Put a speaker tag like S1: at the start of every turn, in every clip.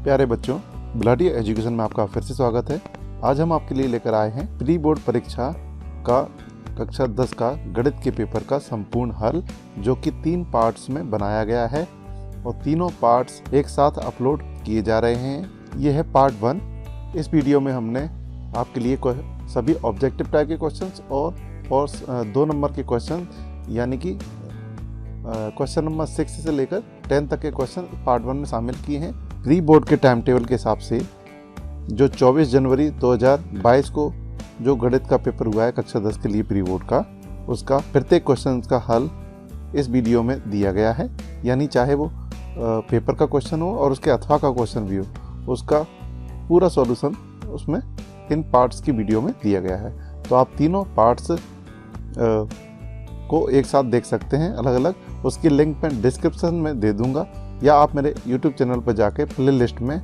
S1: प्यारे बच्चों, bloody education में आपका फिर से स्वागत है। आज हम आपके लिए लेकर आए हैं प्री बोर्ड परीक्षा का कक्षा 10 का गणित के पेपर का संपूर्ण हल, जो कि 3 पार्ट्स में बनाया गया है और तीनों पार्ट्स एक साथ अपलोड किए जा रहे हैं। ये है पार्ट 1। इस वीडियो में हमने आपके लिए सभी ऑब्जेक्टिव टाइप के क्वेश्चंस और 2 नंबर के क्वेश्चन यानी कि क्वेश्चन नंबर 6 से लेकर 10 तक के क्वेश्चन पार्ट 1 में शामिल किए हैं। प्री बोर्ड के टाइम टेबल के हिसाब से जो 24 जनवरी 2022 को जो गणित का पेपर हुआ है कक्षा 10 के लिए प्री बोर्ड का, उसका प्रत्येक क्वेश्चन का हल इस वीडियो में दिया गया है। यानी चाहे वो पेपर का क्वेश्चन हो और उसके अथवा का क्वेश्चन भी हो, उसका पूरा सॉल्यूशन उसमें इन पार्ट्स की वीडियो में दिया गया है। तो आप तीनों पार्ट्स को एक साथ देख सकते हैं अलग अलग। उसकी लिंक मैं डिस्क्रिप्शन में दे दूंगा, या आप मेरे YouTube चैनल पर जाके प्ले लिस्ट में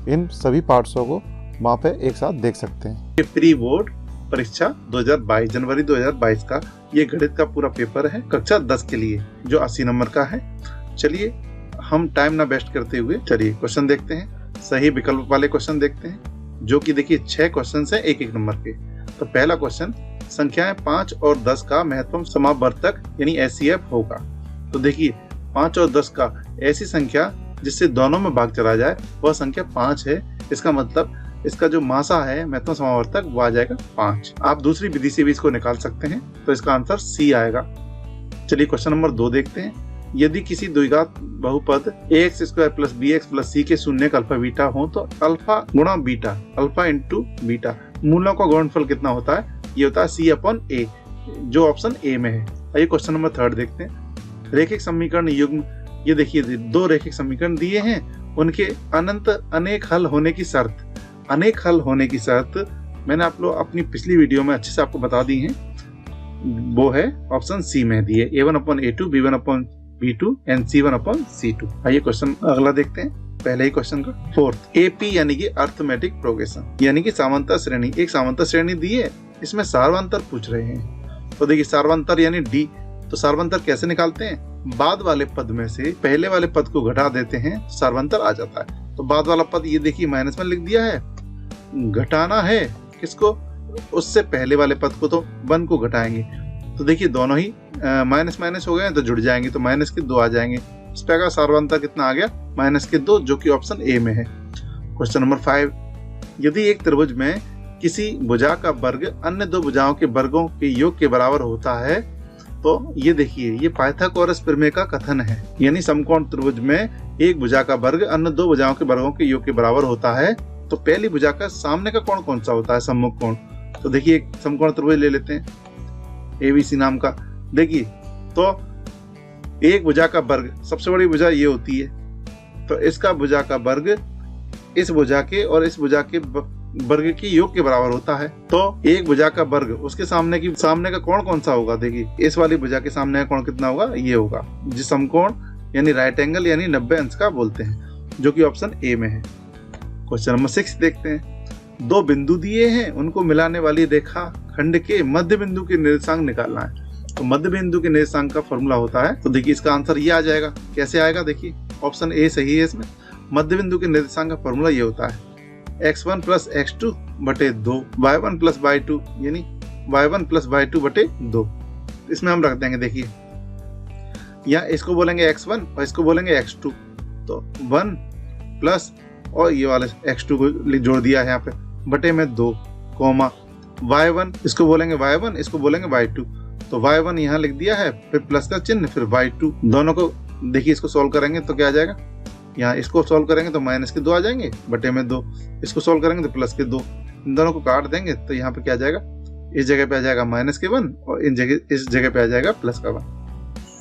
S1: इन सभी पार्ट्सों को वहाँ पे एक साथ देख सकते हैं। ये प्री बोर्ड परीक्षा 2022 जनवरी 2022 का ये गणित का पूरा पेपर है कक्षा 10 के लिए, जो 80 नंबर का है। चलिए हम टाइम ना वेस्ट करते हुए चलिए क्वेश्चन देखते हैं। सही विकल्प वाले क्वेश्चन देखते हैं, जो कि देखिए 6 क्वेश्चन है एक नंबर के। तो पहला क्वेश्चन, संख्याएं 5 और 10 का महत्तम समावर्तक यानी HCF होगा। तो देखिए 5 और 10 का ऐसी संख्या जिससे दोनों में भाग चला जाए वह संख्या 5 है। इसका मतलब इसका जो मासा है महत्तम समावर्तक वो आ जाएगा 5। आप दूसरी विधि से भी इसको निकाल सकते हैं, तो इसका आंसर C आएगा। चलिए क्वेश्चन नंबर 2 देखते हैं। यदि किसी द्विघात बहुपद ax² + bx + c के शून्य का अल्फा बीटा हो, तो अल्फा गुणा बीटा, अल्फा इंटू बीटा, मूलों का गुणनफल कितना होता है? ये होता है C/A, जो ऑप्शन ए में है। आइए क्वेश्चन नंबर 3 देखते हैं। रैखिक समीकरण युग्म, ये देखिए 2 रैखिक समीकरण दिए हैं, उनके अनंत अनेक हल होने की शर्त, अनेक हल होने की शर्त मैंने आप लोग अपनी पिछली वीडियो में अच्छे से आपको बता दी है। वो है ऑप्शन सी में दिए, A1/A2, B1/B2 एंड C1/C2। आइए क्वेश्चन अगला देखते हैं। पहले ही क्वेश्चन का 4th, AP यानी कि अर्थमेटिक प्रोग्रेशन यानी कि सामांतर श्रेणी। एक सामांतर श्रेणी दी है, इसमें सार्वंतर पूछ रहे हैं। तो देखिए सार्वंतर यानी D। तो सार्वंतर कैसे निकालते हैं? बाद वाले पद में से पहले वाले पद को घटा देते हैं, सार्वंतर आ जाता है। तो बाद वाला पद ये देखिए माइनस में लिख दिया है, घटाना है किसको? उससे पहले वाले पद को, तो 1 को घटाएंगे। तो देखिए दोनों ही माइनस माइनस हो गए तो जुड़ जाएंगे, तो माइनस के 2 आ जाएंगे। इस प्रकार सार्वंतर कितना आ गया? माइनस के 2, जो कि ऑप्शन ए में है। क्वेश्चन नंबर 5, यदि एक त्रिभुज में किसी भुजा का वर्ग अन्य 2 भुजाओं के वर्गों के योग के बराबर होता है, तो ये देखिए ये पाइथागोरस प्रमेय का कथन है। यानी समकोण त्रिभुज में एक भुजा का वर्ग अन्य 2 भुजाओं के वर्गों के योग के बराबर होता है, तो पहली भुजा का सामने का कोण कौन सा होता है? सम्मुख कोण। तो देखिए एक समकोण त्रिभुज ले लेते हैं ABC नाम का। देखिए तो एक भुजा का वर्ग, सबसे बड़ी भुजा ये होती है, तो इसका भुजा का वर्ग इस भुजा के और इस भुजा के वर्ग के योग के बराबर होता है। तो एक भुजा का वर्ग उसके सामने का कोण कौन सा होगा? देखिए इस वाली भुजा के सामने का कोण कितना होगा? ये होगा, जिस समकोण यानी राइट एंगल यानी 90 अंश का बोलते हैं, जो कि ऑप्शन ए में है। क्वेश्चन नंबर 6 देखते हैं। 2 बिंदु दिए हैं, उनको मिलाने वाली रेखा खंड के मध्य बिंदु के निर्देशांक निकालना है। तो मध्य बिंदु के निर्देशांक का फॉर्मूला होता है, तो देखिए इसका आंसर ये आ जाएगा। कैसे आएगा? देखिए ऑप्शन ए सही है इसमें। मध्य बिंदु के निर्देशांक का फॉर्मूला ये होता है x1 + x2 / 2, y1 + y2 यानी y1 + y2 / 2। इसमें हम रख देंगे, देखिए या इसको बोलेंगे x1 और इसको बोलेंगे x2। तो 1 प्लस और ये वाले x2 को जोड़ दिया है यहाँ पे बटे में 2, कोमा y1 इसको बोलेंगे y1, इसको बोलेंगे y2। तो y1 यहाँ लिख दिया है, फिर प्लस का चिन्ह, फिर y2। दोनों को देखिए इसको सोल्व करेंगे तो क्या आ जाएगा? यहाँ इसको सोल्व करेंगे तो माइनस के 2 आ जाएंगे बटे में 2, इसको सोल्व करेंगे तो प्लस के 2। इन दोनों को काट देंगे तो यहाँ पे क्या आ जाएगा? इस जगह पे आ जाएगा माइनस के 1 और इस जगह पे आ जाएगा प्लस का 1।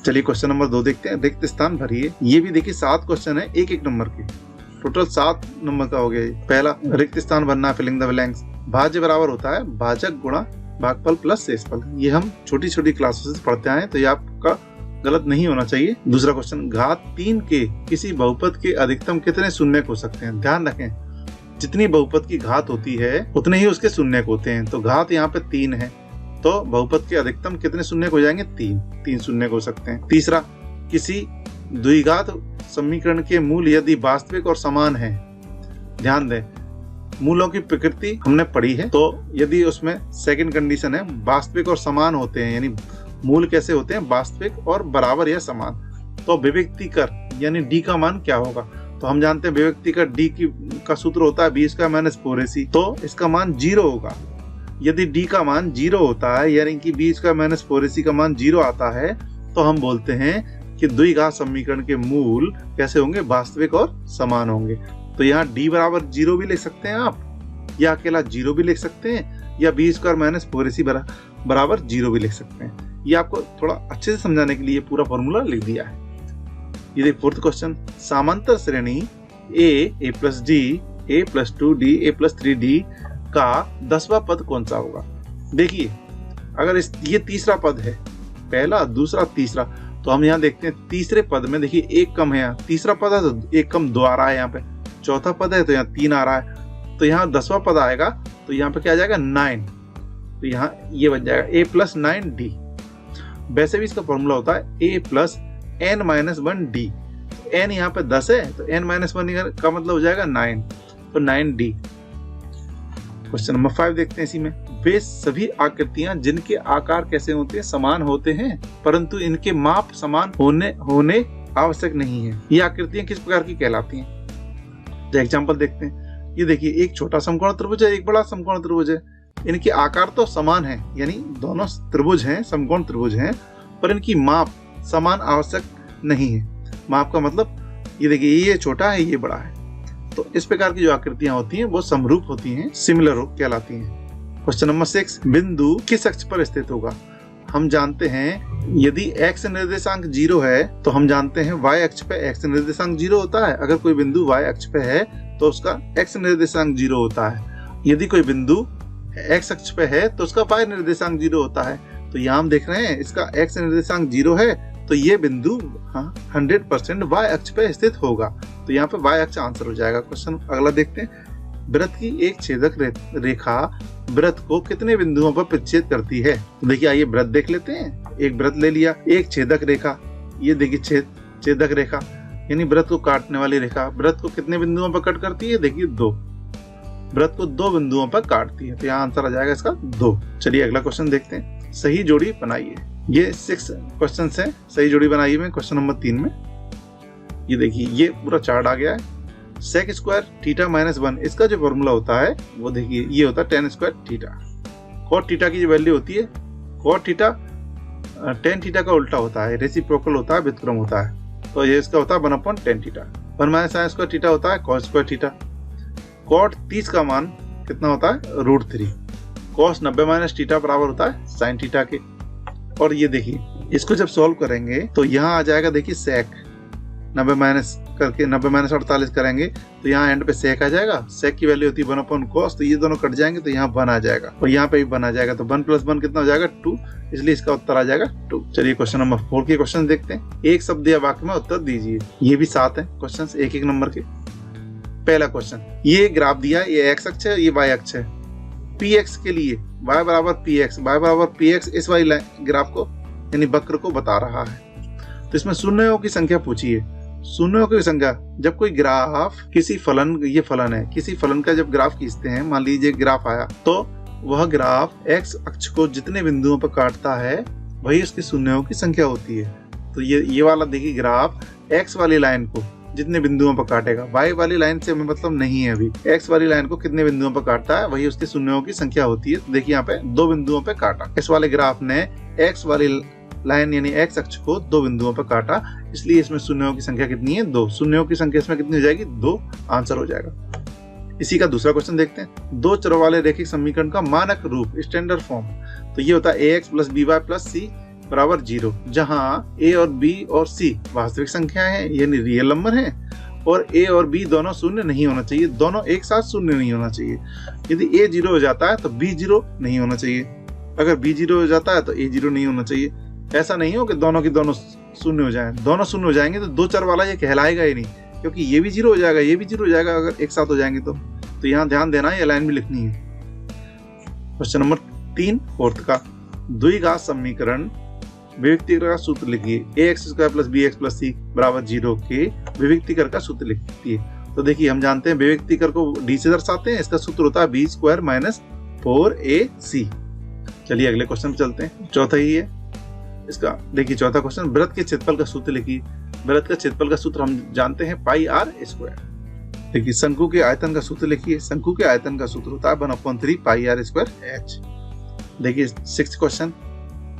S1: चलिए क्वेश्चन नंबर 2 देखते हैं। रिक्त स्थान भरिए। ये भी देखिए 7 क्वेश्चन है एक नंबर के, टोटल 7 नंबर का हो गया। पहला, रिक्त स्थान भरना, फिलिंग द ब्लैंक्स। भाज्य बराबर होता है भाजक गुणा भागफल प्लस शेषफल। ये हम छोटी छोटी क्लासों से पढ़ते आए, तो ये आपका गलत नहीं होना चाहिए। दूसरा क्वेश्चन, घात 3 के किसी बहुपद के अधिकतम कितने शून्यक हो सकते हैं? ध्यान रखें, जितनी बहुपद की घात होती है उतने ही उसके शून्यक होते हैं। तो घात यहाँ पे 3 है, तो बहुपद के अधिकतम कितने शून्यक हो जाएंगे? 3 शून्यक हो सकते हैं। तीसरा, किसी द्विघात समीकरण के मूल यदि वास्तविक और समान है ध्यान दें, मूलों की प्रकृति हमने पढ़ी है, तो यदि उसमें सेकंड कंडीशन है वास्तविक और समान होते हैं, यानी मूल कैसे होते हैं, वास्तविक और बराबर या समान, तो विभक्ति कर यानी डी का मान क्या होगा। तो हम जानते हैं विभक्ति कर डी का सूत्र होता है b² - 4ac, तो इसका मान 0 होगा। यदि डी का मान 0 होता है यानी कि b² - 4ac का मान 0 आता है, तो हम बोलते हैं कि द्विघात समीकरण के मूल कैसे होंगे, वास्तविक और समान होंगे। तो यहाँ d बराबर 0 भी लिख सकते हैं आप, या अकेला 0 भी लिख सकते हैं, या b² - 4ac बराबर 0 भी लिख सकते हैं। ये आपको थोड़ा अच्छे से समझाने के लिए पूरा फॉर्मूला लिख दिया है। ये देखिए फोर्थ क्वेश्चन, समांतर श्रेणी a + d, a + 2d, a + 3d का 10वां पद कौन सा होगा। देखिए अगर ये तीसरा पद है, पहला दूसरा तीसरा, तो हम यहाँ देखते हैं तीसरे पद में देखिए एक कम है, यहाँ तीसरा पद है तो एक कम 2 आ रहा है, यहाँ पे चौथा पद है तो यहाँ 3 आ रहा है, तो यहाँ 10वां पद आएगा तो यहाँ पे क्या आ जाएगा 9, तो यहाँ ये बन जाएगा a + 9d। वैसे भी इसका फॉर्मूला होता है a + n - 1d, n यहाँ पे 10 है तो n - 1 का मतलब हो जाएगा 9, तो 9d। क्वेश्चन नंबर 5 देखते हैं इसी में, वे सभी आकृतियां जिनके आकार कैसे होते हैं, समान होते हैं, परंतु इनके माप समान होने आवश्यक नहीं है। ये आकृतियां किस प्रकार की कहलाती हैं। तो एग्जांपल देखते हैं, ये देखिए एक छोटा समकोण त्रिभुज है, एक बड़ा समकोण त्रिभुज है, इनके आकार तो समान है, यानी दोनों त्रिभुज हैं, समकोण त्रिभुज हैं, पर इनकी माप समान आवश्यक नहीं है। माप का मतलब ये देखिए ये छोटा है ये बड़ा है, तो इस प्रकार की जो आकृतियां होती हैं वो समरूप होती हैं, सिमिलर कहलाती हैं। क्वेश्चन नंबर 6, बिंदु किस अक्ष पर स्थित होगा। हम जानते हैं यदि x निर्देशांक 0 है तो हम जानते हैं y अक्ष पे x निर्देशांक 0 होता है। अगर कोई बिंदु y अक्ष पे है तो उसका x निर्देशांक 0 होता है। यदि कोई बिंदु x अक्ष पे है तो उसका y निर्देशांक 0 होता है। तो यहाँ हम देख रहे हैं इसका x निर्देशांक 0 है, तो ये बिंदु 100% y अक्ष पे स्थित होगा, तो यहाँ पे y अक्ष आंसर हो जाएगा। क्वेश्चन अगला देखते हैं, वृत्त की एक छेदक रेखा वृत्त को कितने बिंदुओं पर प्रतिच्छेद करती है। तो देखिए आइए वृत्त देख लेते हैं। एक वृत्त ले लिया, एक छेदक रेखा, ये देखिए छेदक रेखा यानी वृत्त को काटने वाली रेखा वृत्त को कितने बिंदुओं पर कट करती है, देखिए 2, वृत्त को 2 बिंदुओं पर काटती है, तो यहाँ आंसर आ जाएगा इसका 2। चलिए अगला क्वेश्चन देखते हैं, सही जोड़ी बनाइए। ये 6 क्वेश्चन है, सही जोड़ी बनाइए में क्वेश्चन नंबर 3 में। ये देखिए ये पूरा चार्ट आ गया है। sec² θ - 1 इसका जो फॉर्मूला होता है वो देखिए ये होता है tan² θ। cot θ की जो वैल्यू होती है, cot θ tan θ का उल्टा होता है, रेसिप्रोकल होता है, व्युत्क्रम होता है, तो ये इसका होता है 1/tan θ। 1 - sin² θ होता है cos² θ। cot 30 का मान कितना होता है √3। cos 90 - θ बराबर होता है sin θ के। और ये देखिए इसको जब सॉल्व करेंगे तो यहाँ आ जाएगा, देखिए sec 90 माइनस करके 90 - 48 करेंगे तो यहाँ एंड पे sec आ जाएगा। sec की वैल्यू होती है 1/cos, तो ये दोनों कट जाएंगे तो यहाँ 1 आ जाएगा और यहाँ पे भी 1 आ जाएगा, तो 1 + 1 कितना हो जाएगा 2, इसलिए इसका उत्तर आ जाएगा 2। चलिए क्वेश्चन नंबर 4 के क्वेश्चन देखते हैं। एक शब्द या वाक्य में उत्तर दीजिए। ये भी 7 है क्वेश्चन, एक नंबर के। पहला क्वेश्चन, ये ग्राफ दिया, ये x अक्ष है, ये y अक्ष है। px के लिए y बराबर px, इस वाली ग्राफ को यानी वक्र को बता रहा है। तो इसमें शून्यों की संख्या पूछी है। शून्यों की संख्या, जब कोई ग्राफ किसी फलन, ये फलन है, किसी फलन का जब ग्राफ खींचते हैं, मान लीजिए ग्राफ आया, तो वह ग्राफ x अक्ष को जितने बिंदुओं पर काटता है वही उसकी शून्यों की संख्या होती है। तो ये वाला देखिए ग्राफ x वाली लाइन को जितने बिंदुओं पर काटेगा, y वाली लाइन से हमें मतलब नहीं है अभी, x वाली लाइन को कितने बिंदुओं पर काटता है वही उसकी शून्यों की संख्या होती है। तो देखिए यहाँ पे 2 बिंदुओं पर काटा, इस वाले ग्राफ ने x वाली लाइन यानी x अक्ष को 2 बिंदुओं पर काटा, इसलिए इसमें शून्यों की संख्या कितनी है 2। शून्यों की संख्या इसमें कितनी हो जाएगी 2, आंसर हो जाएगा। इसी का दूसरा क्वेश्चन देखते हैं। 2 चरों वाले रैखिक समीकरण का मानक रूप, स्टैंडर्ड फॉर्म, तो ये होता है ax + by + c बराबर 0, जहाँ a और b और c वास्तविक संख्याएं हैं यानी रियल नंबर हैं, और a और b दोनों शून्य नहीं होना चाहिए, दोनों एक साथ शून्य नहीं होना चाहिए। यदि a 0 हो जाता है तो b 0 नहीं होना चाहिए, अगर b 0 हो जाता है तो a 0 नहीं होना चाहिए। ऐसा नहीं हो कि दोनों की दोनों शून्य हो जाएं, दोनों शून्य हो जाएंगे तो 2 चर वाला ये कहलाएगा ही नहीं, क्योंकि ये भी 0 हो जाएगा, ये भी 0 हो जाएगा अगर एक साथ हो जाएंगे तो यहाँ ध्यान देना, ये लाइन भी लिखनी है। क्वेश्चन नंबर 3 फोर्थ का, द्विघात समीकरण विभक्तिकर का सूत्र लिखिए। ax² + bx + c बराबर 0 के विभक्तिकर का सूत्र लिखिए। तो देखिए हम जानते हैं व्यक्तिकर को डी से दर्शाते हैं, इसका सूत्र होता है बी स्क्वायर माइनस 4ac। चलिए अगले क्वेश्चन पे चलते हैं, चौथा ही है इसका। देखिए चौथा क्वेश्चन, वृत्त के क्षेत्रफल का सूत्र लिखिए। वृत्त का क्षेत्रफल का सूत्र हम जानते हैं पाई आर स्क्वायर। देखिए शंकु के आयतन का सूत्र लिखिए। शंकु के आयतन का सूत्र होता है 1/3 पाई आर स्क्वायर एच। देखिए 6th क्वेश्चन,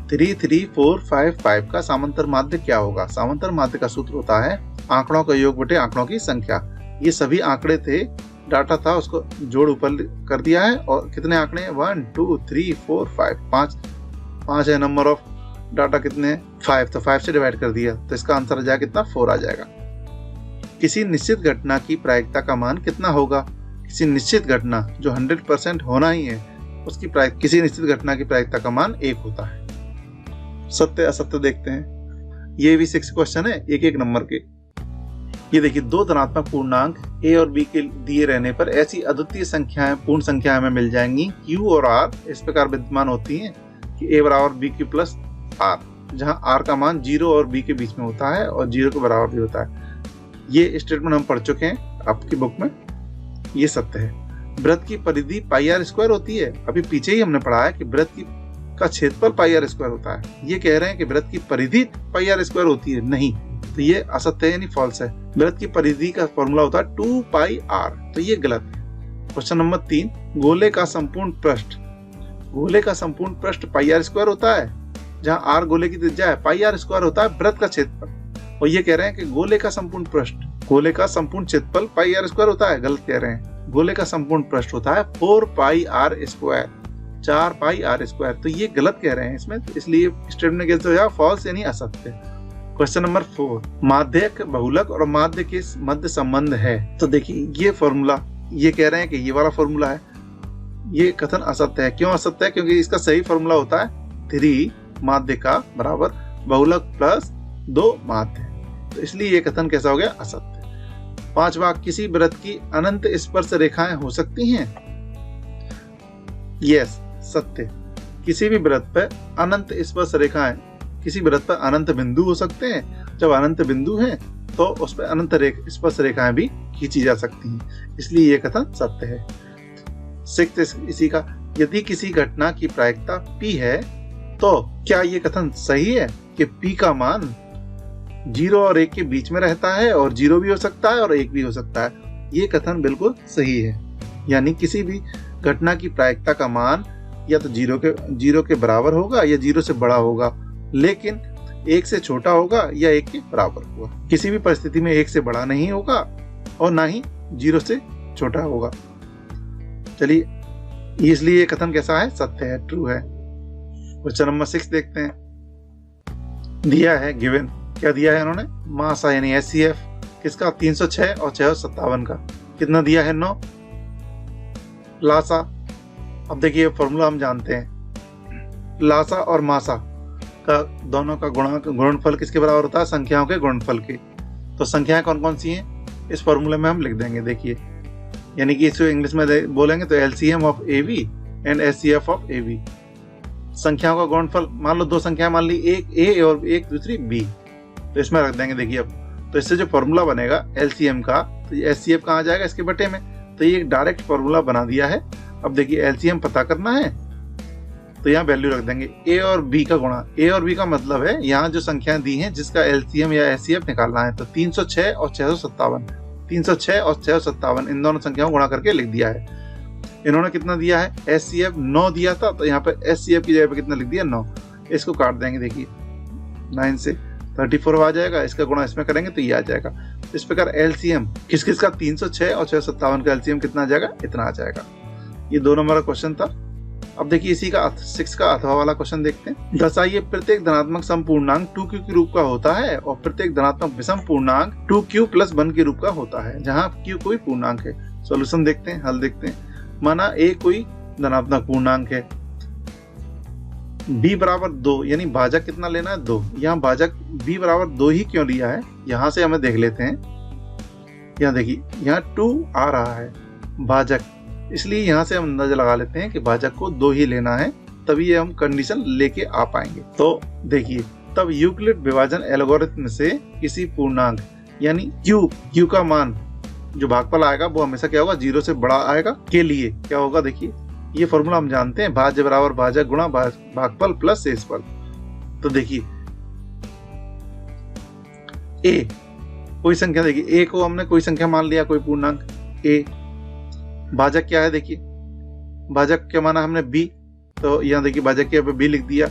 S1: 3 3 4 5 5 का समांतर माध्य क्या होगा? समांतर माध्य का सूत्र होता है आंकड़ों का योग बटे आंकड़ों की संख्या। ये सभी आंकड़े थे, डाटा था, उसको जोड़ ऊपर कर दिया है। और कितने आंकड़े हैं? 1 2 3 4 5 5 है नंबर ऑफ डाटा। कितने हैं? 5, तो 5 से डिवाइड कर दिया, तो इसका आंसर आ जाएगा कितना? 4 आ जाएगा। किसी निश्चित घटना की प्रायिकता का मान कितना होगा? किसी निश्चित घटना जो 100% होना ही है, उसकी किसी निश्चित घटना की प्रायिकता का मान 1 होता है। सत्य असत्य देखते हैं। ये भी 6 क्वेश्चन है, एक नंबर के। ये देखिए, दो धनात्मक पूर्णांक a और b के दिए रहने पर ऐसी अद्वितीय संख्याएं, पूर्ण संख्याएं हमें मिल जाएंगी q और r इस प्रकार विद्यमान होती हैं कि a बराबर b q प्लस r, जहां r का मान 0 और b के बीच में होता है और 0 के बराबर भी होता है। ये स्टेटमेंट हम पढ़ चुके हैं आपकी बुक में, ये सत्य है। वृत्त की परिधि पाई आर स्क्वायर होती है। अभी पीछे ही हमने पढ़ा है कि वृत्त का क्षेत्रफल पाई आर स्क्वायर होता है। ये कह रहे हैं कि वृत्त की परिधि पाई आर स्क्वायर होती है, नहीं, तो ये असत्य है, यानी फॉल्स है। वृत्त की परिधि का फॉर्मूला होता है 2 पाई आर, तो ये गलत है। क्वेश्चन नंबर 3, गोले का संपूर्ण पृष्ठ। गोले का संपूर्ण पृष्ठ पाई आर स्क्वायर होता है, जहां आर गोले की त्रिज्या है। पाई आर स्क्वायर होता है वृत्त का क्षेत्रफल, और ये कह रहे हैं कि गोले का संपूर्ण पृष्ठ, गोले का संपूर्ण क्षेत्रफल पाई आर स्क्वायर होता है। गलत कह रहे हैं, गोले का संपूर्ण पृष्ठ होता है 4 pi R square, 4 pi R square, तो ये गलत कह रहे हैं इसमें, इसलिए स्टेटमेंट कैसे हो जाएगा? फॉल्स, यानी असत्य। क्वेश्चन नंबर 4, माध्यक बहुलक और माध्य के मध्य संबंध है। तो देखिए ये फॉर्मूला, ये कह रहे हैं कि ये वाला फॉर्मूला है, ये कथन असत्य है। क्यों असत्य है? क्योंकि इसका सही फॉर्मूला होता है 3 माध्य का बराबर बहुलक प्लस 2 माध्य, तो इसलिए ये कथन कैसा हो गया? असत्य। 5वां, किसी वृत्त की अनंत स्पर्श रेखाएं हो सकती हैं। यस, सत्य। किसी भी वृत्त पर अनंत स्पर्श रेखाएं, किसी वृत्त पर अनंत बिंदु हो सकते हैं। जब अनंत बिंदु हैं तो उस पर अनंत स्पर्श रेखाएं भी खींची जा सकती हैं, इसलिए यह कथन सत्य है। 6 इसी का, यदि किसी घटना की प्रायिकता p है तो क्या ये कथन सही है कि p का मान 0 और 1 के बीच में रहता है, और 0 भी हो सकता है और 1 भी हो सकता है? ये कथन बिल्कुल सही है, यानी किसी भी घटना की प्रायिकता का मान या तो 0 के बराबर होगा या 0 से बड़ा होगा, लेकिन 1 से छोटा होगा या 1 के बराबर होगा। किसी भी परिस्थिति में 1 से बड़ा नहीं होगा और ना ही 0 से छोटा होगा। चलिए, इसलिए ये कथन कैसा है? सत्य है, ट्रू है। क्वेश्चन नंबर 6 देखते हैं। दिया है गिवन, क्या दिया है इन्होंने? मासा यानी SCF किसका? 306 और 657 का। कितना दिया है? 9। लासा, अब देखिए फॉर्मूला हम जानते हैं, लासा और मासा का दोनों का गुणनफल किसके बराबर होता है? संख्याओं के गुणनफल के। तो संख्याएं कौन कौन सी हैं इस फॉर्मूले में हम लिख देंगे। देखिए, यानी कि इसको इंग्लिश में बोलेंगे तो LCM of AB and SCF of AB। संख्याओं का गुणनफल, मान लो 2 संख्या मान ली, एक A और एक दूसरी B, तो इसमें रख देंगे। देखिए अब तो इससे जो फॉर्मूला बनेगा LCM का, तो ये SCF कहाँ जाएगा? इसके बटे में, तो ये एक डायरेक्ट फॉर्मूला बना दिया है। अब देखिए LCM पता करना है तो यहाँ वैल्यू रख देंगे A और B का गुणा। A और B का मतलब है यहाँ जो संख्याएं दी हैं जिसका LCM या SCF निकालना है, तो 306 और 657, 306 और 657 इन दोनों संख्याओं गुणा करके लिख दिया है। इन्होंने कितना दिया है? SCF 9 दिया था, तो यहाँ पे SCF की जगह पे कितना लिख दिया? 9। इसको काट देंगे, देखिए 9 से 34 आ जाएगा, इसका गुणा इसमें करेंगे तो ये आ जाएगा। इस प्रकार LCM किस किस का? 306 और 657 का LCM कितना आ जाएगा? इतना आ जाएगा। ये 2 नंबर का क्वेश्चन था। अब देखिए इसी का 6 का अथवा वाला क्वेश्चन देखते हैं। दर्शाइए प्रत्येक धनात्मक समपूर्णांक 2q के रूप का होता है और प्रत्येक धनात्मक विषम पूर्णांक 2q + 1 के रूप का होता है, जहां q कोई पूर्णांक है। सॉल्यूशन देखते हैं, हल देखते हैं। माना a कोई धनात्मक पूर्णांक है, b बराबर 2, यानी भाजक कितना लेना है? 2। यहाँ भाजक b बराबर 2 ही क्यों लिया है? यहाँ से हमें देख लेते हैं। यहाँ देखिए, यहाँ 2 आ रहा है भाजक, इसलिए यहाँ से हम अंदाजा लगा लेते हैं कि भाजक को 2 ही लेना है, तभी ये हम कंडीशन लेके आ पाएंगे। तो देखिए, तब यूक्लिड विभाजन एल्गोरिथम से किसी पूर्णांक यानी q का मान जो भागफल आएगा वो हमेशा क्या होगा, 0 से बड़ा आएगा के लिए क्या होगा, देखिए ये फॉर्मूला हम जानते हैं, भाज्य बराबर भाजक गुणा भागफल प्लस शेषफल। तो देखिए ए कोई संख्या, देखिए ए को हमने कोई संख्या मान लिया, कोई पूर्णांक ए। भाजक क्या है, देखिए भाजक क्या माना हमने बी, तो यहाँ देखिए भाजक के यहाँ पे बी लिख दिया।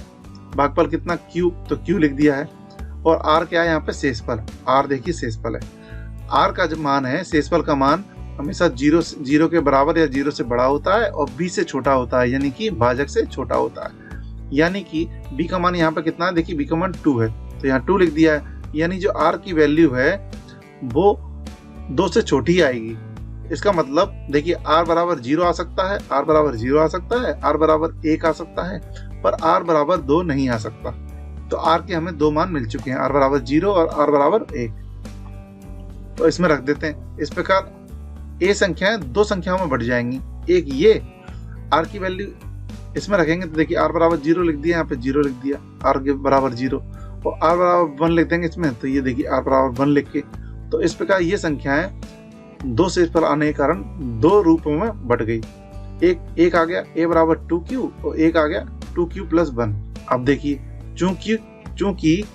S1: भागफल कितना क्यू, तो क्यू लिख दिया है। और आर क्या है यहाँ पे, शेषफल। आर देखिए शेषफल है। आर का जो मान है, शेषफल का मान हमेशा 0 के बराबर या 0 से बड़ा होता है और बी से छोटा होता है, यानी कि भाजक से छोटा होता है। यानी कि बी का मान यहाँ पे कितना है, देखिए बी का मान 2 है, तो यहाँ 2 लिख दिया है। यानी जो आर की वैल्यू है वो 2 से छोटी आएगी। इसका मतलब देखिए आर बराबर 0 आ सकता है, आर बराबर 0 आ सकता है, आर बराबर 1 आ सकता है, पर आर बराबर 2 नहीं आ सकता। तो आर के हमें 2 मान मिल चुके हैं, आर बराबर 0 और आर बराबर 1। तो इसमें रख देते हैं। इस प्रकार ए संख्याएं 2 संख्याओं में बढ़ जाएंगी। एक ये आर की वैल्यू इसमें रखेंगे, तो देखिए आर बराबर 0 लिख दिया, यहाँ पे 0 लिख दिया, आर के बराबर 0, और आर बराबर 1 लिख देंगे इसमें, तो ये देखिए आर बराबर 1 लिख के। तो इस प्रकार ये संख्याएं 2 शेषफल आने के कारण 2 रूपों में बढ़ गई। एक आ गया a बराबर 2q और एक आ गया 2q प्लस 1। अब देखिए चूंकि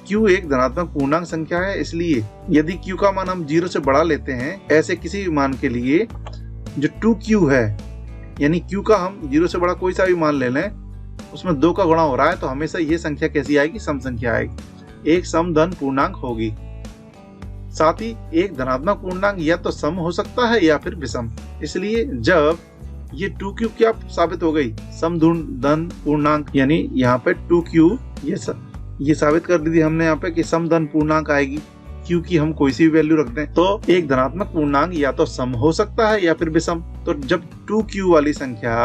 S1: q एक धनात्मक पूर्णांक संख्या है, इसलिए यदि q का मान हम 0 से बड़ा लेते हैं, ऐसे किसी भी मान के लिए जो 2q है, यानी q का हम 0 से बड़ा कोई सा भी मान ले लें, उसमें 2 का गुणा हो रहा है, तो हमेशा ये संख्या कैसी आएगी, सम संख्या आएगी, एक समधन पूर्णांक होगी। साथ ही एक धनात्मक पूर्णांक या तो सम हो सकता है या फिर विषम। इसलिए जब ये 2q क्या साबित हो गई, समधन पूर्णांक, यानी यहाँ पे 2q ये साबित कर दी हमने यहाँ पे कि समधन पूर्णांक आएगी। q की हम कोई सी भी वैल्यू रख दें तो एक धनात्मक पूर्णांक या तो सम हो सकता है या फिर विषम। तो जब 2q वाली संख्या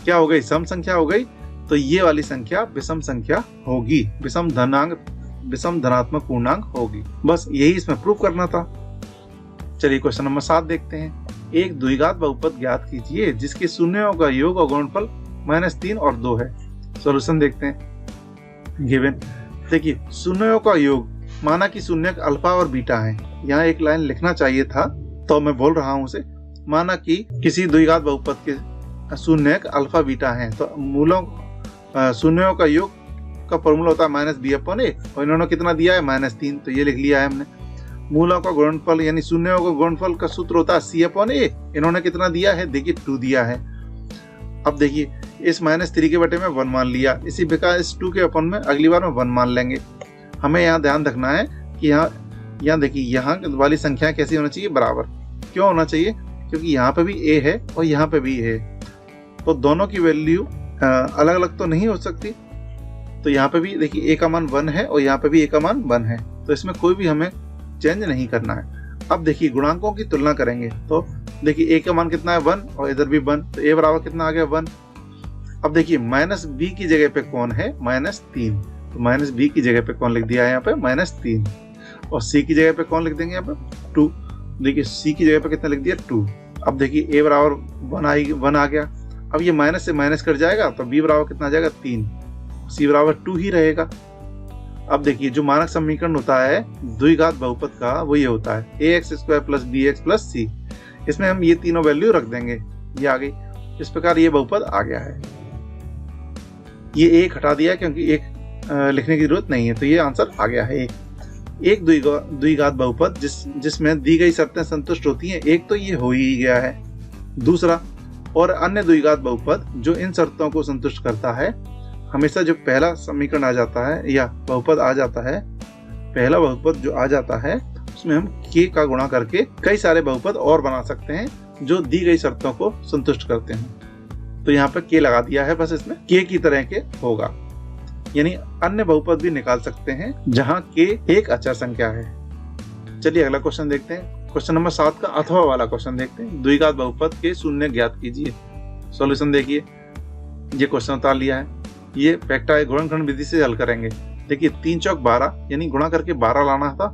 S1: क्या हो गई, सम संख्या हो गई, तो ये वाली संख्या विषम संख्या होगी, विषम धनात्मक पूर्णांक होगी। बस यही इसमें प्रूव करना था। चलिए क्वेश्चन नंबर 7 देखते हैं। एक द्विघात बहुपद ज्ञात कीजिए जिसके शून्यों का योग और गुणनफल -3 और 2 है। सॉल्यूशन देखते हैं। गिवन देखिए शून्यों का योग, माना कि शून्यक अल्फा और बीटा है। यहाँ एक लाइन लिखना चाहिए था, तो मैं बोल रहा हूँ उसे। माना कि किसी द्विघात बहुपद के शून्यक अल्फा बीटा है, तो मूलों शून्यों का योग का फॉर्मूला होता है -b/a, और इन्होंने कितना दिया है, -3, तो ये लिख लिया है हमने। मूलों का गुणनफल यानी शून्यों का गुणनफल का सूत्र होता है c/a, इन्होंने कितना दिया है, देखिए 2 दिया है। अब देखिए इस -3 के बटे में 1 मान लिया, इसी प्रकार इस 2 के अपन में अगली बार में 1 मान लेंगे। हमें यहाँ ध्यान रखना है कि यहाँ देखिए यहाँ वाली संख्या कैसी होना चाहिए, बराबर। क्यों होना चाहिए, क्योंकि यहाँ पे भी a है और यहाँ पे भी है, तो दोनों की वैल्यू अलग अलग तो नहीं हो सकती। तो यहाँ पे भी देखिए a का मान 1 है और यहाँ पे भी a का मान 1 है, तो इसमें कोई भी हमें चेंज नहीं करना है। अब देखिए गुणांकों की तुलना करेंगे, तो देखिए a का मान कितना है, 1, और इधर भी 1, तो a बराबर कितना आ गया, 1। अब देखिए -b की जगह पे कौन है, -3, तो -b की जगह पे कौन लिख दिया है यहाँ पे, -3, और c की जगह पे कौन लिख देंगे यहाँ पे, 2। देखिए c की जगह पे कितना लिख दिया, 2। अब देखिए a बराबर 1 आ गया। अब ये माइनस से माइनस कर जाएगा, तो b बराबर कितना आ जाएगा, 3, c बराबर 2 ही रहेगा। अब देखिए जो मानक समीकरण होता है द्विघात बहुपद का, वो ये होता है ax² + bx + c। इसमें हम ये तीनों वैल्यू रख देंगे, ये आ गई। इस प्रकार ये बहुपद आ गया है। ये एक हटा दिया क्योंकि एक लिखने की जरूरत नहीं है, तो ये आंसर आ गया है। एक द्विघात बहुपद जिसमें दी गई शर्तें संतुष्ट होती हैं, एक तो ये हो ही गया है। दूसरा, और अन्य द्विघात बहुपद जो इन शर्तों को संतुष्ट करता है, हमेशा जो पहला समीकरण आ जाता है या बहुपद आ जाता है, पहला बहुपद जो आ जाता है उसमें हम k का गुणा करके कई सारे बहुपद और बना सकते हैं जो दी गई शर्तों को संतुष्ट करते हैं। तो यहाँ पे k लगा दिया है, बस इसमें k की तरह के होगा, यानी अन्य बहुपद भी निकाल सकते हैं जहाँ k एक अचर संख्या है। चलिए अगला क्वेश्चन देखते हैं। क्वेश्चन नंबर 7 का अथवा वाला क्वेश्चन देखते हैं। द्विघात बहुपद के शून्य ज्ञात कीजिए। सॉल्यूशन देखिए, ये क्वेश्चन उतार लिया है। ये फैक्टराइज गुणनखंड विधि से हल करेंगे। देखिए 3 चौक 12, यानी गुणा करके 12 लाना था,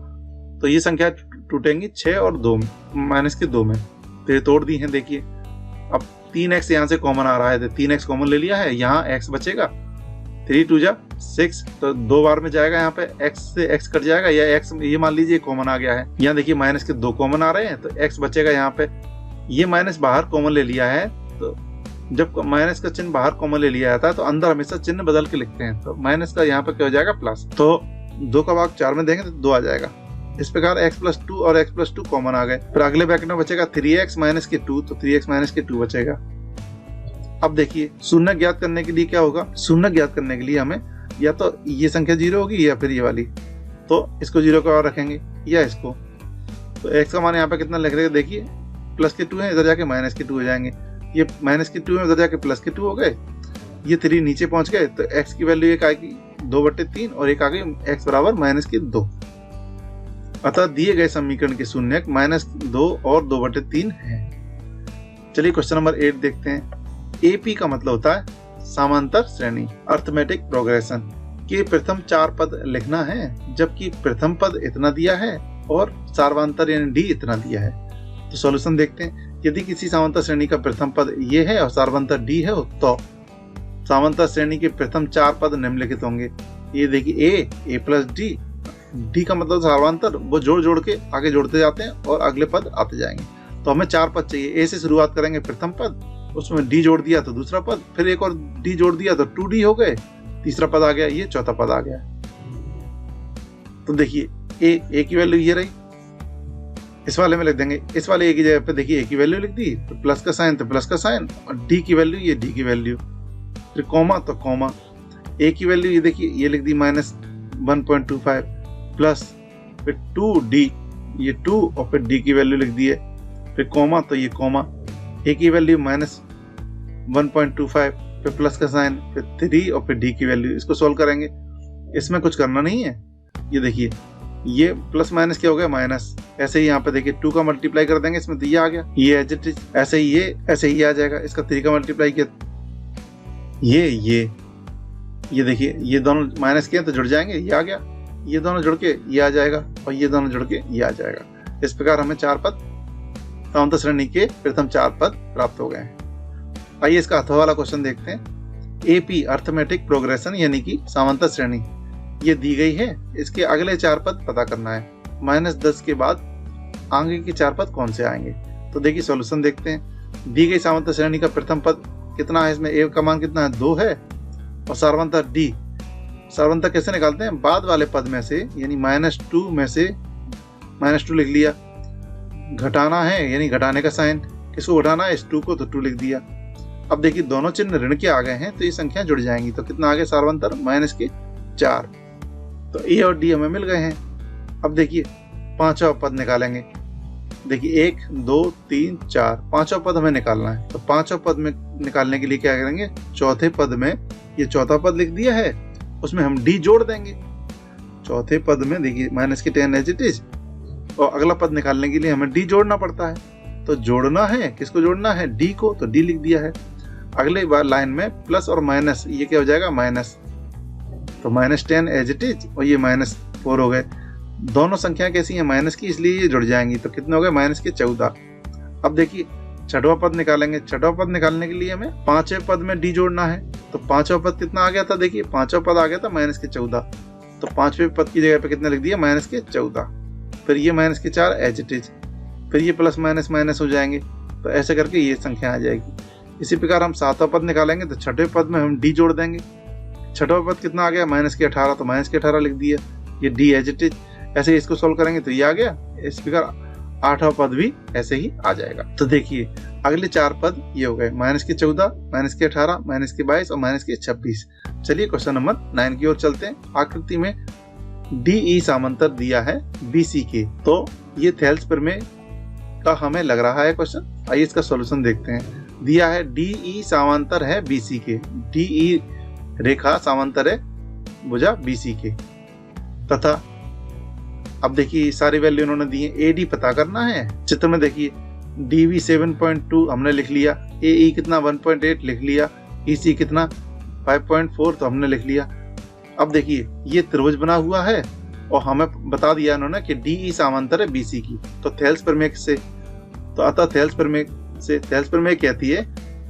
S1: तो ये संख्या टूटेंगी 6 और 2 -2 में, तो ये तोड़ दी है। देखिए अब 3x यहाँ से कॉमन आ रहा है, तो 3x कॉमन ले लिया है, यहाँ x बचेगा, 3 × 2 = 6 तो 2 बार में जाएगा, यहाँ पे x से x कट जाएगा, या x ये मान लीजिए कॉमन आ गया है। यहाँ देखिए माइनस के 2 कॉमन आ रहे हैं तो x बचेगा यहाँ पे। ये माइनस बाहर कॉमन ले लिया है, तो जब माइनस का चिन्ह बाहर कॉमन ले लिया जाता है तो अंदर हमेशा चिन्ह बदल के लिखते हैं। तो माइनस का यहाँ पे क्या हो जाएगा प्लस, तो 2 का भाग 4 में देंगे तो 2 आ जाएगा। इस प्रकार x+2 और x+2 कॉमन आ गए। फिर अगले ब्रैकेट में बचेगा 3x माइनस के 2, तो 3x माइनस के 2 बचेगा। अब देखिए शून्य ज्ञात करने के लिए क्या होगा, शून्य ज्ञात करने के लिए हमें या तो ये संख्या 0 होगी या फिर ये वाली, तो इसको 0 का और रखेंगे या इसको। तो x का मान यहाँ पे कितना लिख रहे हैं, देखिए प्लस के 2 है, इधर जाके माइनस के 2 हो जाएंगे। ये माइनस के 2 है, उधर जाके प्लस के 2 हो गए। ये 3 नीचे पहुंच गए, तो x की वैल्यू एक आएगी 2/3 और एक आ गई x बराबर -2। अतः दिए गए समीकरण के शून्यक -2 और 2/3 है। चलिए क्वेश्चन नंबर 8 देखते हैं। AP का मतलब होता है समांतर श्रेणी, अर्थमेटिक प्रोग्रेशन के प्रथम 4 पद लिखना है, जबकि प्रथम पद इतना दिया है और सार्वंतर यानी D इतना दिया है। तो सॉल्यूशन देखते हैं। यदि किसी समांतर श्रेणी का प्रथम पद ये है और सार्वंतर D है, तो समांतर श्रेणी के प्रथम 4 पद निम्नलिखित होंगे। ये देखिए A+D, D का मतलब सार्वंतर, वो जोड़ के आगे जोड़ते जाते हैं और अगले पद आते जाएंगे। तो हमें 4 पद चाहिए। A से शुरुआत करेंगे प्रथम पद, उसमें D जोड़ दिया तो दूसरा पद, फिर एक और D जोड़ दिया तो 2D हो गए, तीसरा पद आ गया, ये चौथा पद आ गया। तो देखिए A की वैल्यू ये रही, इस वाले में लिख देंगे। इस वाले A की जगह पे देखिए A की वैल्यू लिख दी, तो प्लस का साइन तो प्लस का साइन, और D की वैल्यू ये D की वैल्यू, फिर कॉमा तो कॉमा। A की वैल्यू ये देखिए ये लिख दी -1.25 प्लस फिर 2D, ये 2 और फिर D की वैल्यू लिख दी है, फिर कॉमा तो ये कॉमा। A की वैल्यू -1.25 फिर प्लस का साइन, फिर 3 और फिर D की वैल्यू। इसको सोल्व करेंगे, इसमें कुछ करना नहीं है। ये देखिए ये प्लस माइनस क्या हो गया माइनस, ऐसे ही यहाँ पे देखिए 2 का मल्टीप्लाई कर देंगे, इसमें तो ये आ गया, ये ऐसे ही आ जाएगा। इसका 3 का मल्टीप्लाई किया, ये देखिए ये दोनों माइनस किए तो जुड़ जाएंगे, ये आ गया, ये दोनों जुड़ के ये आ जाएगा और ये दोनों जुड़ के ये आ जाएगा। इस प्रकार हमें 4 पद समांतर श्रेणी के प्रथम 4 पद प्राप्त हो गए हैं। आइए इसका अथवा वाला क्वेश्चन देखते हैं। AP अर्थमेटिक प्रोग्रेशन यानी कि समांतर श्रेणी ये दी गई है, इसके अगले 4 पद पता करना है। -10 के बाद आगे के 4 पद कौन से आएंगे। तो देखिए सॉल्यूशन देखते हैं। दी गई समांतर श्रेणी का प्रथम पद कितना है, इसमें A का मान कितना है 2 है, और सार्वंतर D, सार्वंतर कैसे निकालते हैं, बाद वाले पद में से यानी -2 में से -2 लिख लिया, घटाना है यानी घटाने का साइन, किसको घटाना है, इस 2 को, तो 2 लिख दिया। अब देखिए दोनों चिन्ह ऋण के आ गए हैं तो ये संख्या जुड़ जाएंगी। तो कितना आ गया सार्वंतर -4, तो A और D हमें मिल गए हैं। अब देखिए पांचवा पद निकालेंगे। देखिए 1 2 3 4 पांचवा पद हमें निकालना है। तो पांचवा पद में निकालने के लिए क्या करेंगे, चौथे पद में ये चौथा पद लिख दिया है, उसमें हम D जोड़ देंगे। चौथे पद में देखिए -10 एज इट इज, और अगला पद निकालने के लिए हमें D जोड़ना पड़ता है। तो जोड़ना है, किसको जोड़ना है, D को, तो D लिख दिया है। अगले बार लाइन में प्लस और माइनस, ये क्या हो जाएगा माइनस, तो -10 एज इट इज, और ये -4 हो गए। दोनों संख्या कैसी है माइनस की, इसलिए ये जुड़ जाएंगी। तो कितने हो गए -14। अब देखिए छठवां पद निकालेंगे। छठवां पद निकालने के लिए हमें पांचवें पद में D जोड़ना है। तो पांचवा पद कितना आ गया था, देखिए पांचवा पद आ गया था -14, तो पांचवें पद की जगह पे कितना लिख दिया -14, फिर ये -4 एज इट इज, फिर ये प्लस माइनस माइनस हो जाएंगे। तो ऐसे करके ये संख्या आ जाएगी। इसी प्रकार हम सातवां पद निकालेंगे, तो छठवें पद में हम D जोड़ देंगे। छठवां पद कितना आ गया -18, तो -18 लिख दिया, ये D एज इट इज। ऐसे इसको सोल्व करेंगे तो ये आ गया। इस प्रकार आठवां पद भी ऐसे ही आ जाएगा। तो देखिए अगले 4 पद ये हो गए -14, -18, -22 और -26। चलिए क्वेश्चन नंबर 9 की ओर चलते हैं। आकृति में DE समांतर दिया है BC के, तो ये थेल्स प्रमेय का हमें लग रहा है क्वेश्चन। आइए इसका सॉल्यूशन देखते हैं। दिया है DE समांतर है BC के, DE रेखा समांतर है भुजा BC के, तथा अब देखिए सारी वैल्यू उन्होंने दी है। AD पता करना है। चित्र में देखिए DB 7.2 हमने लिख लिया, AE कितना 1.8 लिख लिया, EC कितना 5.4 तो हमने लिख लिया। अब देखिए ये त्रिभुज बना हुआ है और हमें बता दिया इन्होंने कि DE समांतर है BC की। तो थेल्स प्रमेय से, तो अतः थेल्स प्रमेय कहती है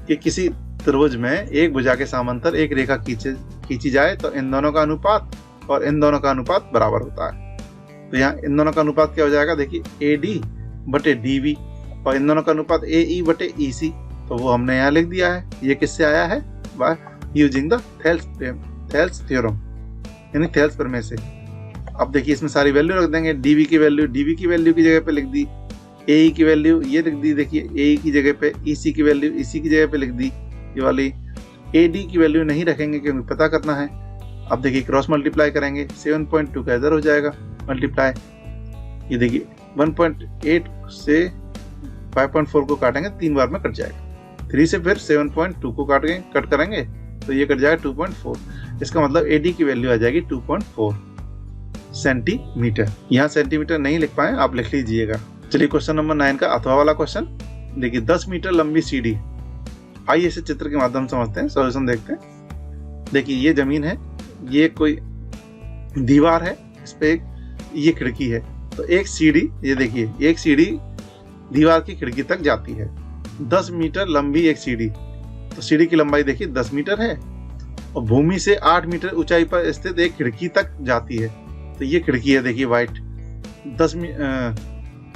S1: कि किसी त्रिभुज में एक भुजा के समांतर एक रेखा खींची जाए तो इन दोनों का अनुपात और इन दोनों का अनुपात बराबर होता है। तो यहाँ इन दोनों का अनुपात क्या हो जाएगा, देखिए AD बटे DV, और इन दोनों का अनुपात AE बटे EC, तो वो हमने यहाँ लिख दिया है। ये किससे आया है, by using the Thales theorem, यानी थेल्स प्रमेय से। अब देखिए इसमें सारी वैल्यू रख देंगे। DV की वैल्यू की जगह पे लिख दी, AE की वैल्यू ये लिख दी, देखिए AE की जगह पे EC की वैल्यू EC की जगह पे लिख दी, ये वाली AD की वैल्यू नहीं रखेंगे क्योंकि पता करना है। अब देखिए क्रॉस मल्टीप्लाई करेंगे, 7.2 का इधर हो जाएगा मल्टीप्लाई, ये देखिए 1.8 से 5.4 को काटेंगे 3 बार में कट जाएगा, 3 से फिर 7.2 को कट करेंगे तो ये कट जाएगा 2.4। इसका मतलब AD की वैल्यू आ जाएगी 2.4 सेंटीमीटर। यहाँ सेंटीमीटर नहीं लिख पाए, आप लिख लीजिएगा। चलिए क्वेश्चन नंबर 9 का अथवा वाला क्वेश्चन देखिए, 10 मीटर लंबी सीढ़ी। आइए इसे चित्र के माध्यम से समझते हैं, सॉल्यूशन देखते हैं। देखिए ये जमीन है, ये कोई दीवार है, इस पे ये खिड़की है, तो एक सीढ़ी, ये देखिए एक सीढ़ी दीवार की खिड़की तक जाती है। 10 मीटर लंबी एक सीढ़ी, तो सीढ़ी की लंबाई देखिए 10 मीटर है, और भूमि से 8 मीटर ऊंचाई पर स्थित एक खिड़की तक जाती है। तो ये खिड़की है, देखिए व्हाइट,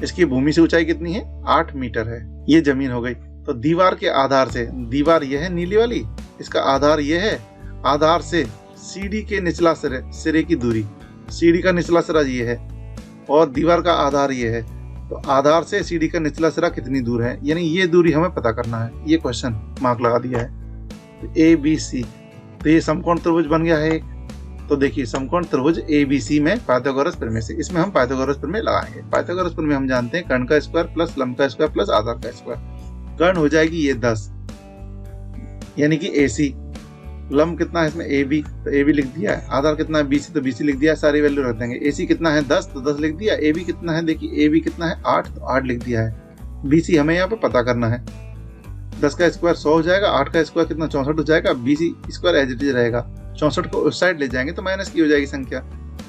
S1: इसकी भूमि से ऊंचाई कितनी है, 8 मीटर है। ये जमीन हो गई। तो दीवार के आधार से, दीवार ये है नीली वाली, इसका आधार ये है, आधार से सीढ़ी के निचला सिरे की दूरी, सीढ़ी का निचला सिरा ये है और दीवार का आधार ये है। तो आधार से सीढ़ी का निचला सिरा कितनी दूर है, यानी ये दूरी हमें पता करना है। ये क्वेश्चन मार्क लगा दिया है। तो ABC, तो ये समकोण त्रिभुज बन गया है। तो देखिए समकोण त्रिभुज ABC में पाइथागोरस प्रमेय से, इसमें हम पाइथागोरस प्रमेय लगाएंगे। पाइथागोरस प्रमेय हम जानते हैं, कर्ण का स्क्वायर प्लस लंब का स्क्वायर प्लस आधार का स्क्वायर। कर्ण हो जाएगी ये 10, यानी कि AC। लंब कितना है इसमें AB, तो AB लिख दिया है। आधार कितना है BC, तो BC लिख दिया है, सारी वैल्यू रख देंगे। AC कितना है 10, तो 10 लिख दिया। AB कितना है, देखिए AB कितना है 8, तो 8 लिख दिया है। BC हमें यहाँ पे पता करना है। 10 का स्क्वायर 100 हो जाएगा, 8 का स्क्वायर कितना 64 हो जाएगा। BC square as it is रहेगा, 64 को उस साइड ले जाएंगे तो माइनस की हो जाएगी संख्या,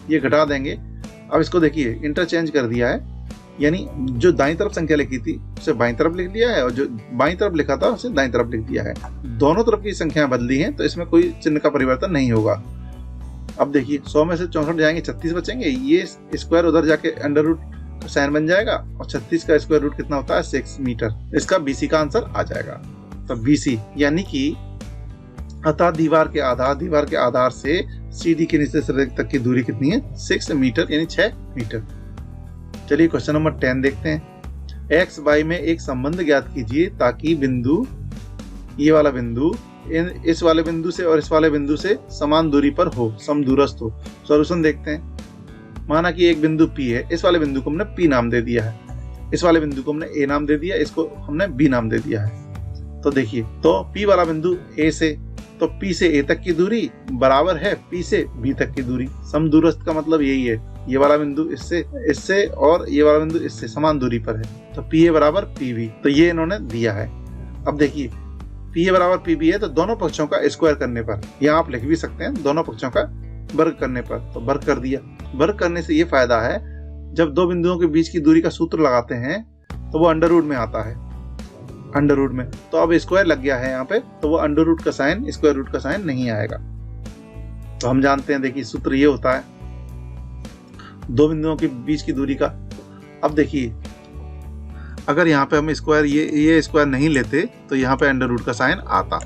S1: ये घटा देंगे। अब इसको देखिए इंटरचेंज कर दिया है, यानी जो दाईं तरफ संख्या लिखी थी उसे बाईं तरफ लिख दिया है और जो बाईं तरफ लिखा था उसे दाईं तरफ लिख दिया है। दोनों तरफ की संख्या बदली है तो इसमें कोई चिन्ह का परिवर्तन नहीं होगा। अब देखिए 100 में से 64 जाएंगे, 36 बचेंगे। ये स्क्वायर उधर जाके अंडर रूट का साइन बन जाएगा और 36 का स्क्वायर रूट कितना होता है 6 मीटर। इसका BC का आंसर आ जाएगा। तो BC यानी कि अतः दीवार के आधार से सीढ़ी के नीचे सिरे तक की दूरी कितनी है, 6 मीटर, यानी 6 मीटर। चलिए क्वेश्चन नंबर 10 देखते हैं। X Y में एक संबंध ज्ञात कीजिए ताकि बिंदु, ये वाला बिंदु इस वाले बिंदु से और इस वाले बिंदु से समान दूरी पर हो, समदूरस्थ हो। सॉल्यूशन देखते हैं। माना कि एक बिंदु P है, इस वाले बिंदु को हमने P नाम दे दिया है, इस वाले बिंदु को हमने A नाम दे दिया, इसको हमने B नाम दे दिया है। तो देखिए, तो P वाला बिंदु A से, तो P से A तक की दूरी बराबर है P से B तक की दूरी। समदूरस्थ का मतलब यही है, ये वाला बिंदु इससे और ये वाला बिंदु इससे समान दूरी पर है, तो PA बराबर PB। तो ये इन्होंने दिया है। अब देखिए PA बराबर PB है, तो दोनों पक्षों का स्क्वायर करने पर, या आप लिख भी सकते हैं दोनों पक्षों का वर्ग करने पर, तो वर्ग कर दिया। वर्ग करने से ये फायदा है, जब दो बिंदुओं के बीच की दूरी का सूत्र लगाते हैं तो वो अंडर रूट में आता है, अंडर रूट में। तो अब स्क्वायर लग गया है यहाँ पे, तो वो अंडर रूट का साइन स्क्वायर रूट का साइन नहीं आएगा। तो हम जानते हैं, देखिए सूत्र ये होता है दो बिंदुओं के बीच की दूरी का। अब देखिए अगर यहाँ पे हम स्क्वायर ये स्क्वायर नहीं लेते तो यहाँ पे अंडर रूट का साइन आता।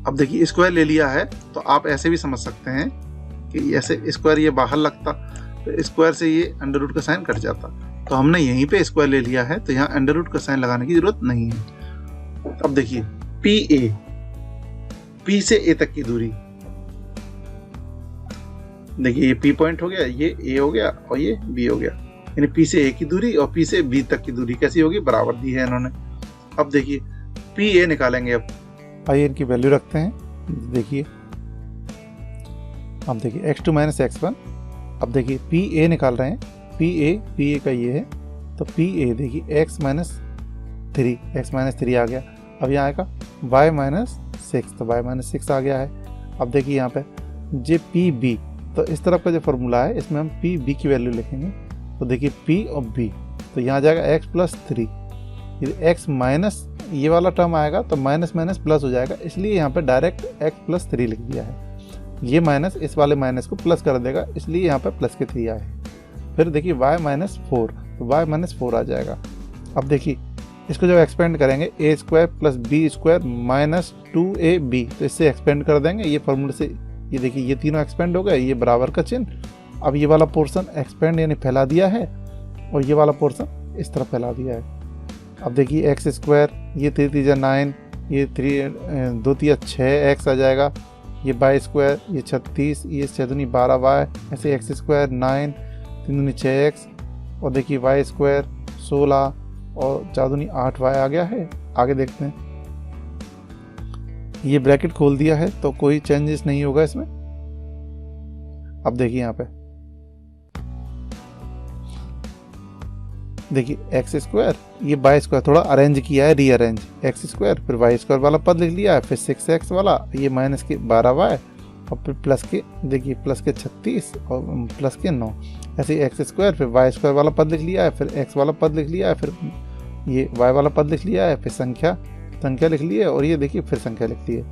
S1: अब देखिए स्क्वायर ले लिया है तो आप ऐसे भी समझ सकते हैं कि ऐसे स्क्वायर ये बाहर लगता, तो स्क्वायर से ये अंडर रूट का साइन कट जाता। तो हमने यहीं पे स्क्वायर ले लिया है तो यहाँ अंडर रूट का साइन लगाने की जरूरत नहीं है। अब देखिए P से A तक की दूरी, देखिए ये P पॉइंट हो गया, ये A हो गया और ये B हो गया, यानी P से A की दूरी और P से B तक की दूरी कैसी होगी, बराबर दी है इन्होंने। अब देखिए PA निकालेंगे। अब
S2: आइए इनकी वैल्यू रखते हैं। देखिए अब देखिए x2 माइनस x1। अब देखिए PA निकाल रहे हैं, PA का ये है, तो PA देखिए x माइनस 3 आ गया। अब यहाँ आएगा y माइनस 6, तो y माइनस 6 आ गया है। अब देखिए यहाँ पे जे PB, तो इस तरफ का जो फॉर्मूला है इसमें हम PB की वैल्यू लिखेंगे। तो देखिए P और B, तो यहाँ जाएगा x प्लस 3, x माइनस ये वाला टर्म आएगा तो माइनस माइनस प्लस हो जाएगा, इसलिए यहाँ पे डायरेक्ट x प्लस 3 लिख दिया है। ये माइनस इस वाले माइनस को प्लस कर देगा, इसलिए यहाँ पे प्लस के 3 आए। फिर देखिए y माइनस 4, तो y माइनस 4 आ जाएगा। अब देखिए इसको जब एक्सपेंड करेंगे a square plus b square minus 2ab, तो इससे एक्सपेंड कर देंगे ये फॉर्मूले से। ये देखिए ये तीनों एक्सपेंड हो गए, ये बराबर का चिन्ह। अब ये वाला पोर्शन एक्सपेंड यानी फैला दिया है, और ये वाला पोर्शन इस तरफ फैला दिया है। अब देखिए एक्स स्क्वायर, ये 3 3 9, ये 2 3 6 x आ जाएगा। ये वाई स्क्वायर, ये 36, ये 6 दूनी 12 y, ऐसे एक्स स्क्वायर 9, 3 दूनी 6 x, और देखिए वाई स्क्वायर 16 और 4 दूनी 8 y आ गया है। आगे देखते हैं, ये ब्रैकेट खोल दिया है तो कोई चेंजेस नहीं होगा इसमें। अब देखिए यहाँ पे देखिए एक्स स्क्वायर, ये वाई स्क्वायर थोड़ा अरेंज किया है, रीअरेंज, एक्स स्क्वायर फिर वाई स्क्वायर वाला पद लिख लिया है, फिर 6x वाला, ये माइनस के 12y, और फिर प्लस के देखिए प्लस के 36 और प्लस के 9, ऐसे एक्स स्क्वायर फिर वाई स्क्वायर वाला पद लिख लिया है, फिर एक्स वाला पद लिख लिया है, फिर ये वाई वाला पद लिख लिया है, फिर संख्या लिख ली है, और ये देखिए फिर संख्या लिख ली है।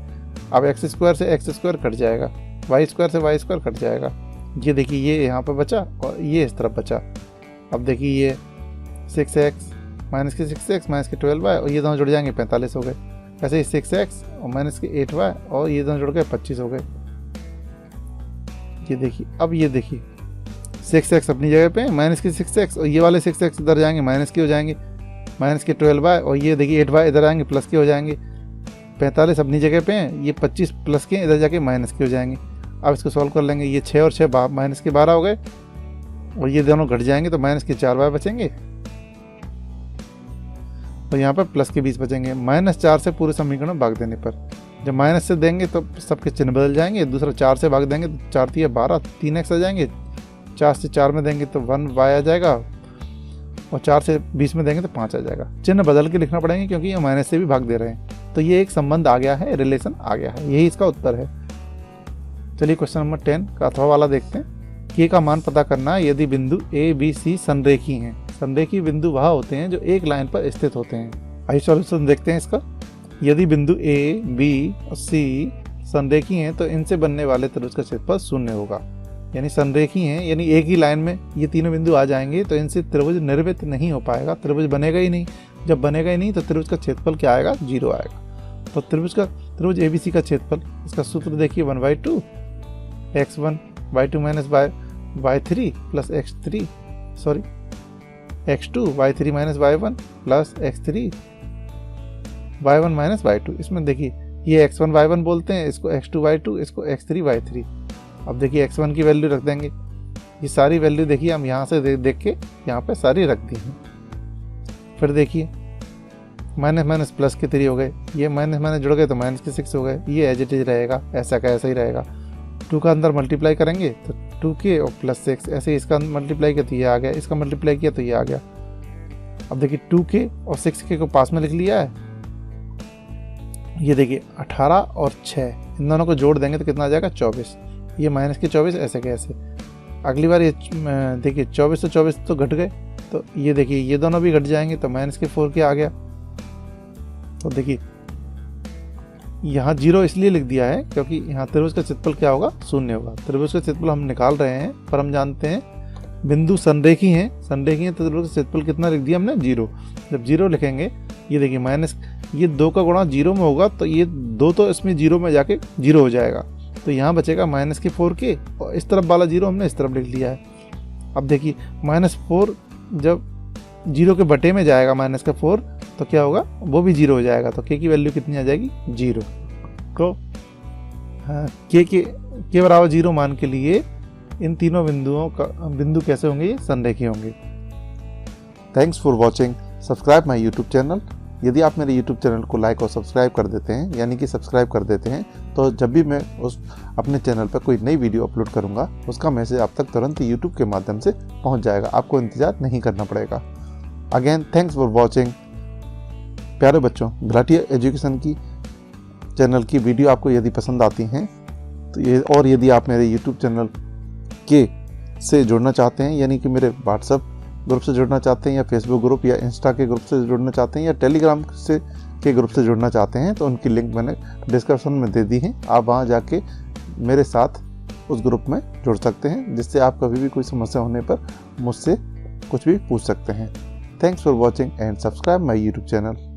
S2: अब एक्स स्क्वायर से एक्स स्क्वायर कट जाएगा, वाई स्क्वायर से वाई स्क्वायर कट जाएगा। ये देखिए ये यहाँ पर बचा और ये इस तरफ बचा। अब देखिए ये 6x माइनस के 6x माइनस के 12y, और ये दोनों जुड़ जाएंगे 45 हो गए। ऐसे ही 6x और माइनस के 8y, और ये दोनों जुड़ गए 25 हो गए। ये देखिए अब ये देखिए 6x अपनी जगह पे माइनस के 6x, और ये वाले 6x इधर जाएंगे माइनस के हो जाएंगे, माइनस के 12y, और ये देखिए 8y इधर आएंगे प्लस के हो जाएंगे। 45 अपनी जगह पे हैं, ये 25 प्लस के इधर जाके माइनस के हो जाएंगे। अब इसको सॉल्व कर लेंगे, ये 6 और 6 माइनस के 12 हो गए, और ये दोनों घट जाएंगे तो माइनस के 4y बचेंगे, और यहाँ पर प्लस के 20 बचेंगे। -4 से पूरे समीकरण में भाग देने पर, जब माइनस से देंगे तो सबके चिन्ह बदल जाएंगे। दूसरा 4 से भाग देंगे तो 4 3 12, 3x आ जाएंगे। 4 से 4 में देंगे तो 1y आ जाएगा, और 4 से 20 में देंगे तो 5 आ जाएगा। चिन्ह बदल के लिखना पड़ेंगे क्योंकि ये माइनस से भी भाग दे रहे हैं। तो ये एक संबंध आ गया है, रिलेशन आ गया है, यही इसका उत्तर है। चलिए क्वेश्चन नंबर 10 का अथवा वाला देखते हैं। k का मान पता करना है यदि बिंदु a b c संरेखी हैं। संरेखी बिंदु वह होते हैं जो एक लाइन पर स्थित होते हैं। आइए सॉल्यूशन देखते हैं इसका। यदि बिंदु a b और c संरेखी हैं तो इनसे बनने वाले त्रिभुज का क्षेत्रफल 0 होगा। यानी संरेखी हैं, यानी एक ही लाइन में ये तीनों बिंदु आ जाएंगे तो इनसे त्रिभुज निर्मित नहीं हो पाएगा, त्रिभुज बनेगा ही नहीं। जब बनेगा ही नहीं तो त्रिभुज का क्षेत्रफल क्या आएगा? 0 आएगा। तो त्रिभुज ABC का क्षेत्रफल, इसका सूत्र देखिए 1/2 x1 y2 minus y3 plus x2 y3 minus y1 plus x3 y1 minus y2। इसमें देखिए ये x1 y1 बोलते हैं, इसको x2 y2, इसको x3 y3। अब देखिए x1 की वैल्यू रख देंगे। ये सारी वैल्यू देखिए हम यहाँ से देख के यहाँ पे सारी रख दी हैं। फिर देखिए माइनस प्लस के 3 हो गए, ये माइनस जुड़ गए तो माइनस के 6 हो गए। ये एज इट इज रहेगा, ऐसा का ऐसा ही रहेगा। 2 का अंदर मल्टीप्लाई करेंगे तो 2k और प्लस 6, ऐसे इसका मल्टीप्लाई किया तो ये आ गया, इसका मल्टीप्लाई किया तो ये आ गया। अब देखिए 2k और 6k को पास में लिख लिया है। ये देखिए 18 और 6 इन दोनों को जोड़ देंगे तो कितना आ जाएगा? 24। ये माइनस के 24 ऐसे के ऐसे। अगली बार ये देखिए 24 से 24 तो घट गए, तो ये देखिए ये दोनों भी घट जाएंगे तो माइनस के 4k आ गया। तो देखिए यहाँ 0 इसलिए लिख दिया है क्योंकि यहाँ त्रिभुज का क्षेत्रफल क्या होगा? 0 होगा। त्रिभुज का क्षेत्रफल हम निकाल रहे हैं, पर हम जानते हैं बिंदु संरेखी हैं तो त्रिभुज का क्षेत्रफल कितना लिख दिया हमने? 0। जब 0 लिखेंगे, ये देखिए माइनस ये 2 का गुणा 0 में होगा तो ये 2 तो इसमें 0 में जाके 0 हो जाएगा, तो यहाँ बचेगा माइनस के 4k, और इस तरफ वाला 0 हमने इस तरफ लिख लिया है। अब देखिए -4 जब 0 के बटे में जाएगा माइनस का 4 तो क्या होगा? वो भी 0 हो जाएगा। तो k की वैल्यू कितनी आ जाएगी? 0। तो k बराबर 0 मान के लिए इन तीनों बिंदु कैसे होंगे? ये संरेखी होंगे।
S1: Thanks for watching. Subscribe my YouTube channel. यदि आप मेरे यूट्यूब चैनल को लाइक और सब्सक्राइब कर देते हैं, यानी कि सब्सक्राइब कर देते हैं, तो जब भी मैं अपने चैनल पर कोई नई वीडियो अपलोड करूंगा उसका मैसेज आप तक तुरंत यूट्यूब के माध्यम से पहुंच जाएगा। आपको इंतजार नहीं करना पड़ेगा। Again thanks for watching. प्यारे बच्चों, घराटिया एजुकेशन की चैनल की वीडियो आपको यदि पसंद आती हैं तो यदि आप मेरे यूट्यूब चैनल से जुड़ना चाहते हैं, यानी कि मेरे व्हाट्सएप ग्रुप से जुड़ना चाहते हैं, या फेसबुक ग्रुप या इंस्टा के ग्रुप से जुड़ना चाहते हैं, या टेलीग्राम के ग्रुप से जुड़ना चाहते हैं, तो उनकी लिंक मैंने डिस्क्रिप्शन में दे दी है। आप वहाँ जाके मेरे साथ उस ग्रुप में जुड़ सकते हैं, जिससे आप कभी भी कोई समस्या होने पर मुझसे कुछ भी पूछ सकते हैं। Thanks for watching and subscribe my YouTube channel.